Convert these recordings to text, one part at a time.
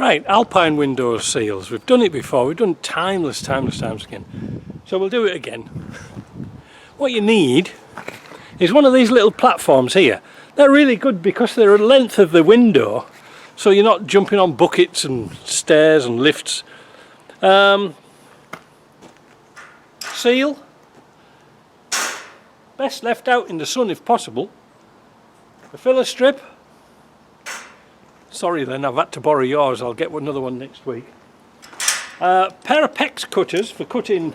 Right, alpine window seals. We've done it before. We've done times again. So we'll do it again. What you need is one of these little platforms here. They're really good because they're the length of the window, so you're not jumping on buckets and stairs and lifts. Seal, best left out in the sun if possible. A filler strip. Sorry then, I've had to borrow yours. I'll get another one next week. Pair of PEX cutters for cutting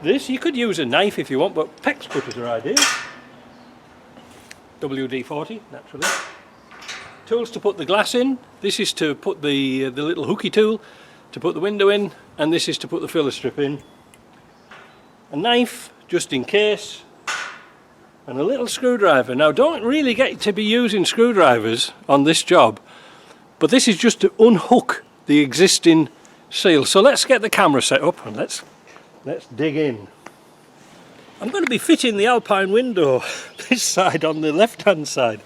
this. You could use a knife if you want, but PEX cutters are ideal. WD-40, naturally. Tools to put the glass in. This is to put the little hooky tool to put the window in, and this is to put the filler strip in. A knife, just in case, and a little screwdriver. Now, don't really get to be using screwdrivers on this job, but this is just to unhook the existing seal. So let's get the camera set up and let's dig in. I'm going to be fitting the alpine window this side on the left hand side.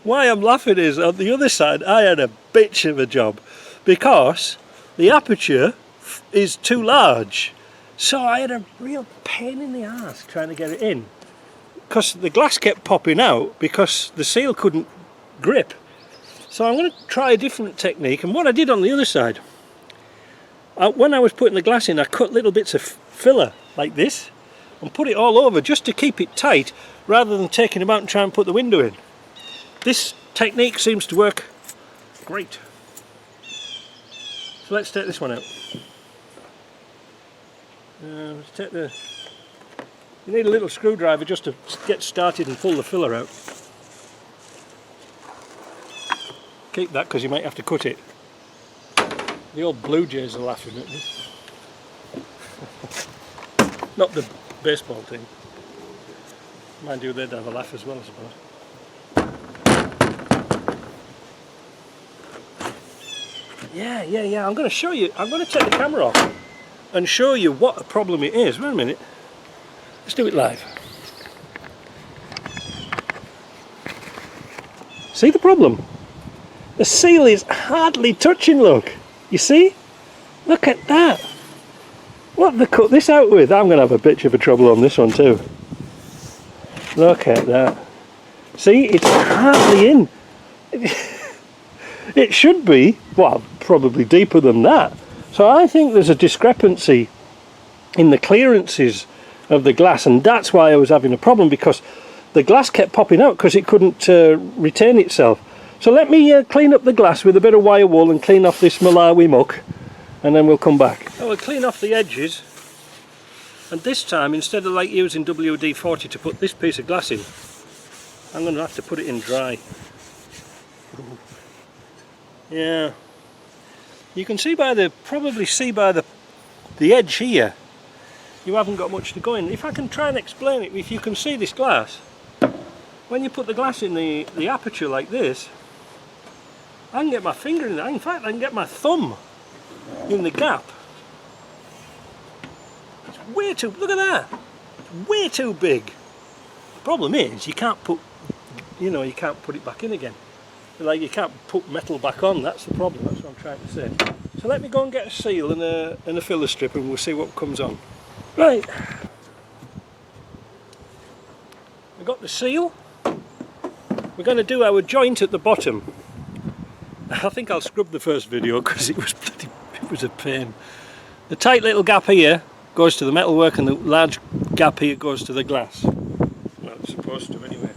Why I'm laughing is on the other side I had a bitch of a job because the aperture is too large, so I had a real pain in the arse trying to get it in because the glass kept popping out because the seal couldn't grip. So I'm going to try a different technique, and what I did on the other side, when I was putting the glass in, I cut little bits of filler like this and put it all over just to keep it tight rather than taking them out and trying and put the window in. This technique seems to work great. So let's take this one out. Let's take you need a little screwdriver just to get started and pull the filler out. Keep that because you might have to cut it. The old Blue Jays are laughing at me. Not the baseball team. Mind you, they'd have a laugh as well, I suppose. Yeah, I'm going to show you. I'm going to take the camera off and show you what a problem it is. Wait a minute. Let's do it live. See the problem? The seal is hardly touching, look. You see? Look at that. What have they cut this out with? I'm going to have a bitch of a trouble on this one too. Look at that. See, it's hardly in. It should be, well, probably deeper than that. So I think there's a discrepancy in the clearances of the glass, and that's why I was having a problem, because the glass kept popping out because it couldn't retain itself. So let me clean up the glass with a bit of wire wool and clean off this Malawi muck, and then we'll come back. I will clean off the edges, and this time, instead of like using WD-40 to put this piece of glass in, I'm going to have to put it in dry. Yeah, you can see by the, probably see by the edge here, you haven't got much to go in. If I can try and explain it, if you can see this glass, when you put the glass in the aperture like this, I can get my finger in there. In fact, I can get my thumb in the gap. It's way too, look at that, it's way too big. The problem is you can't put, you can't put it back in again. Like, you can't put metal back on, that's the problem, that's what I'm trying to say. So let me go and get a seal and a filler strip, and we'll see what comes on. Right, we got the seal. We're going to do our joint at the bottom. I think I'll scrub the first video because it was a pain. The tight little gap here goes to the metalwork, and the large gap here goes to the glass. Well, it's supposed to anyway.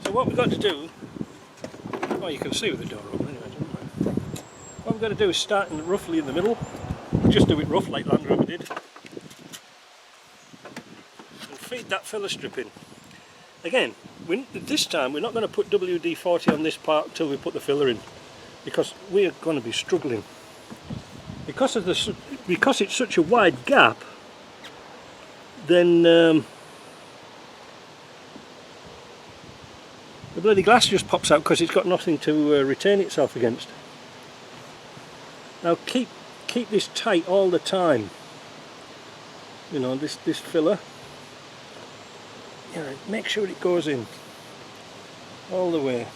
So what we've got to do, well, you can see with the door open anyway, don't you? What we've got to do is start roughly in the middle. We'll just do it rough like Land Rover did. And feed that filler strip in. Again, this time we're not going to put WD-40 on this part until we put the filler in, because we're going to be struggling. Because it's such a wide gap, then the bloody glass just pops out because it's got nothing to retain itself against. Now keep this tight all the time. This filler. Make sure it goes in all the way.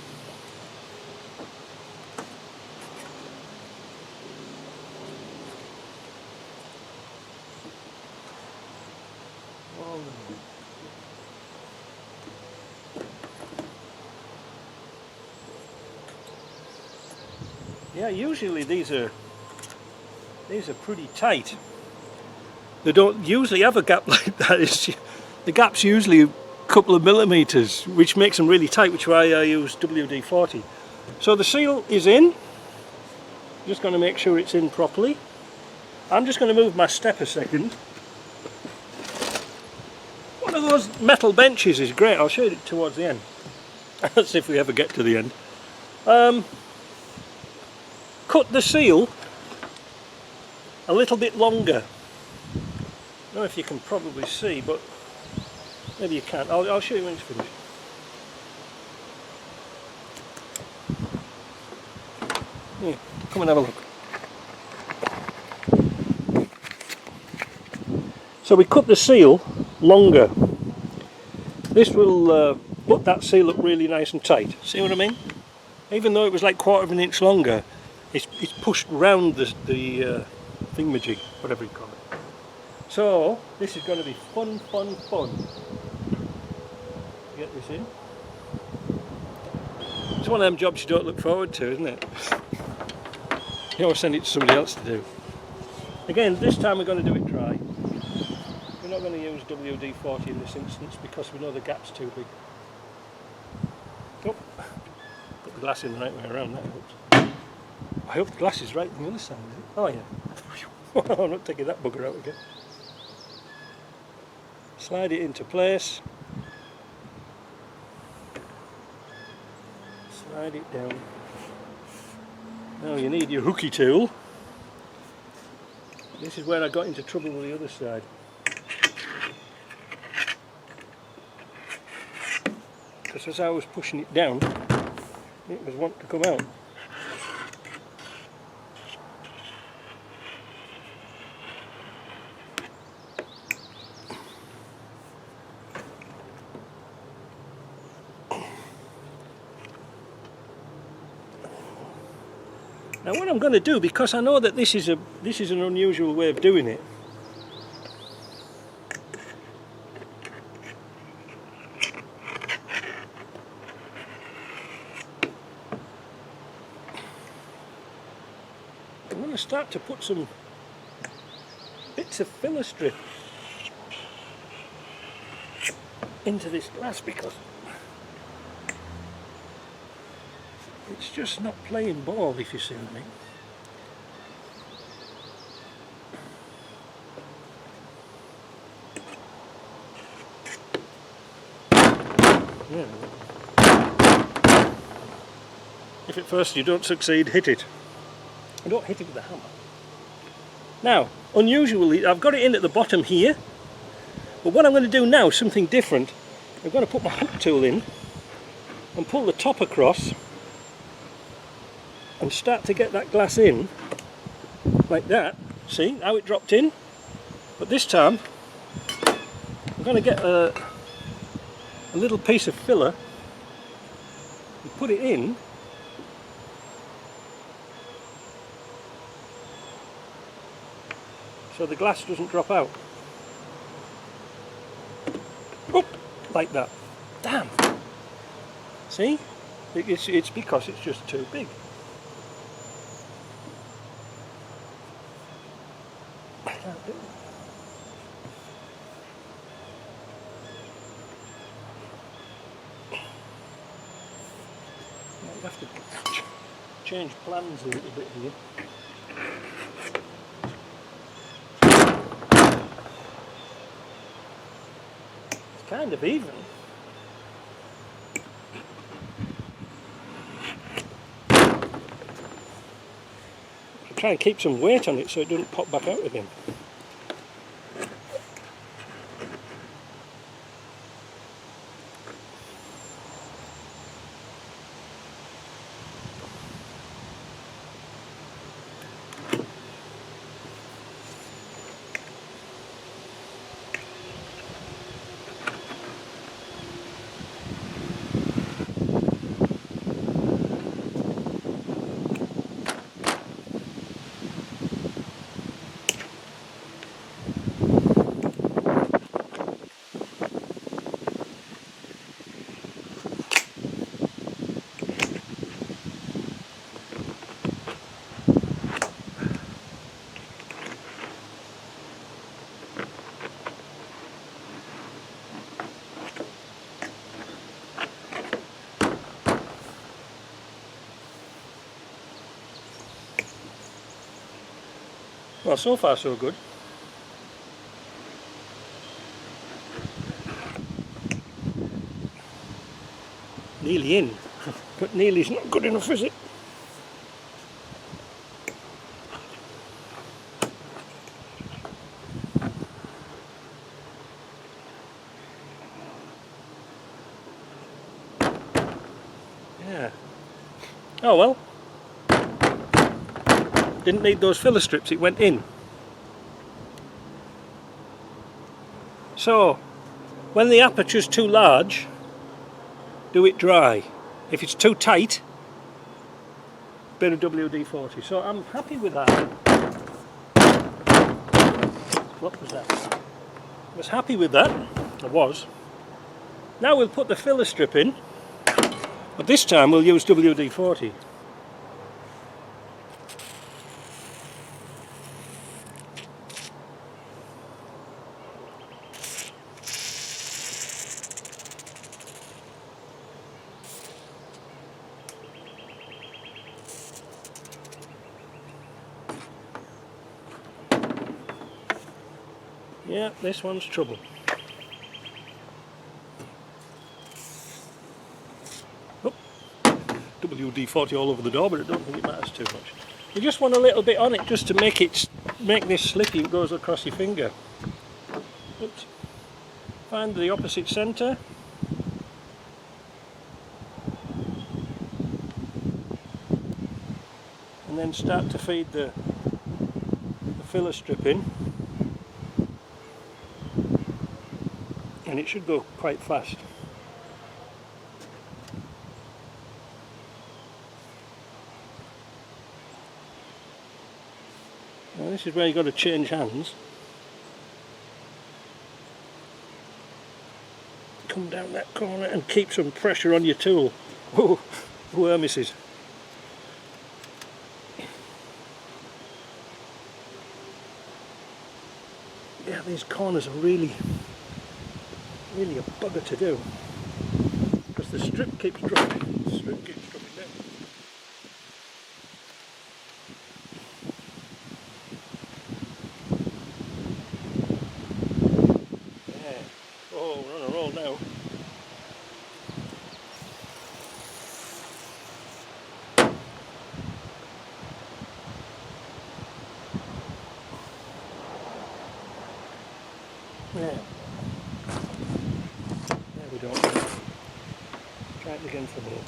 Yeah, usually these are pretty tight. They don't usually have a gap like that. The gap's usually a couple of millimeters, which makes them really tight, which is why I use WD-40. So the seal is in. Just going to make sure it's in properly. I'm just going to move my step a second. One of those metal benches is great. I'll show you it towards the end. Let's see if we ever get to the end. Cut the seal a little bit longer. I don't know if you can probably see, but maybe you can't. I'll show you when it's finished. Here, come and have a look. So we cut the seal longer. This will put that seal up really nice and tight. See what I mean? Even though it was like 1/4 of an inch longer, it's pushed round the thingamajig, whatever you call it. So this is going to be fun. Get this in. It's one of them jobs you don't look forward to, isn't it? You always send it to somebody else to do. Again, this time we're going to do it dry. We're not going to use WD-40 in this instance because we know the gap's too big. Oh, put the glass in the right way around, that helps. I hope the glass is right on the other side, is it? Oh yeah. I'm not taking that bugger out again. Slide it into place. Slide it down. Now you need your hooky tool. This is where I got into trouble with the other side. Because as I was pushing it down, it was wanting to come out. Now what I'm going to do, because I know that this is an unusual way of doing it, I'm going to start to put some bits of filler strip into this glass because it's just not playing ball, if you see what I mean. Yeah. If at first you don't succeed, hit it. And don't hit it with a hammer. Now, unusually, I've got it in at the bottom here, but what I'm going to do now is something different. I'm going to put my hook tool in and pull the top across and start to get that glass in like that. See how it dropped in? But this time I'm going to get a little piece of filler and put it in so the glass doesn't drop out. Oh, like that. Damn! See? It's because it's just too big. I can't do it. Might have to change plans a little bit here. It's kind of even. Try and keep some weight on it so it doesn't pop back out again. Well, so far so good. Nearly in, but nearly's not good enough, is it? Yeah. Oh well. Didn't need those filler strips, it went in. So, when the aperture's too large, do it dry. If it's too tight, bit of WD-40. So I'm happy with that. What was that? I was happy with that. I was. Now we'll put the filler strip in, but this time we'll use WD-40. Yeah, this one's trouble. Oh, WD-40 all over the door, but I don't think it matters too much. You just want a little bit on it just to make this slippy. It goes across your finger. Oops. Find the opposite centre. And then start to feed the filler strip in. And it should go quite fast. Now this is where you've got to change hands. Come down that corner and keep some pressure on your tool. Whoa, whoa, misses. Yeah, these corners are really a bugger to do because the strip keeps dropping. The strip keeps dropping down. Yeah. Oh, we're on a roll now. Yeah. We don't. Try it again for a minute.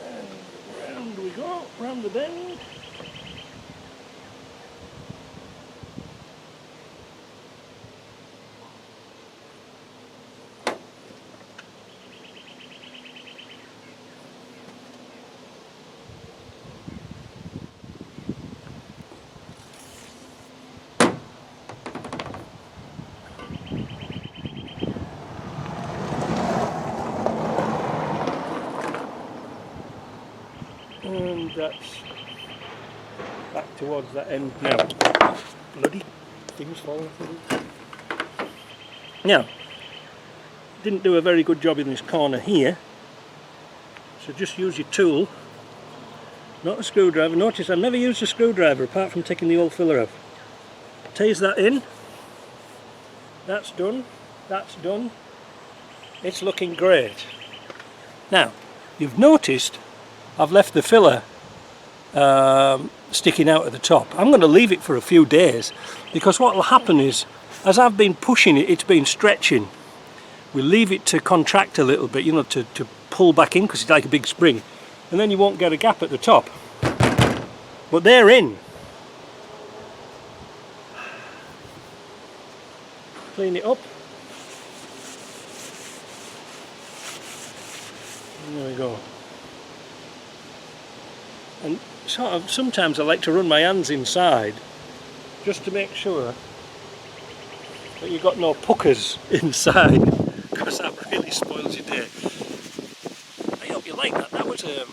And round we go, round the bend. And that's back towards that end now. Bloody things falling through. Now, didn't do a very good job in this corner here, so just use your tool, not a screwdriver. Notice I never used a screwdriver apart from taking the old filler out. Tease that in. That's done. That's done. It's looking great. Now, you've noticed I've left the filler sticking out at the top. I'm going to leave it for a few days because what will happen is, as I've been pushing it, it's been stretching. We'll leave it to contract a little bit, you know, to pull back in because it's like a big spring, and then you won't get a gap at the top. But they're in. Clean it up. And there we go. And sort of sometimes I like to run my hands inside just to make sure that you've got no puckers inside, because that really spoils your day. I hope you like that. That was a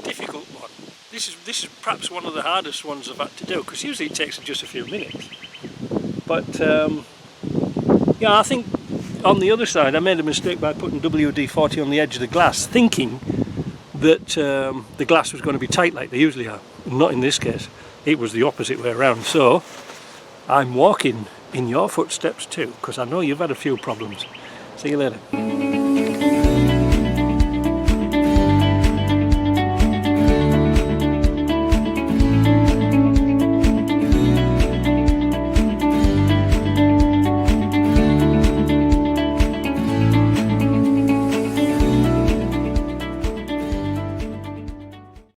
difficult one. This is perhaps one of the hardest ones I've had to do, because usually it takes just a few minutes. But Yeah, I think on the other side I made a mistake by putting WD-40 on the edge of the glass, thinking that the glass was going to be tight like they usually are. Not in this case, it was the opposite way around. So I'm walking in your footsteps too, because I know you've had a few problems. See you later.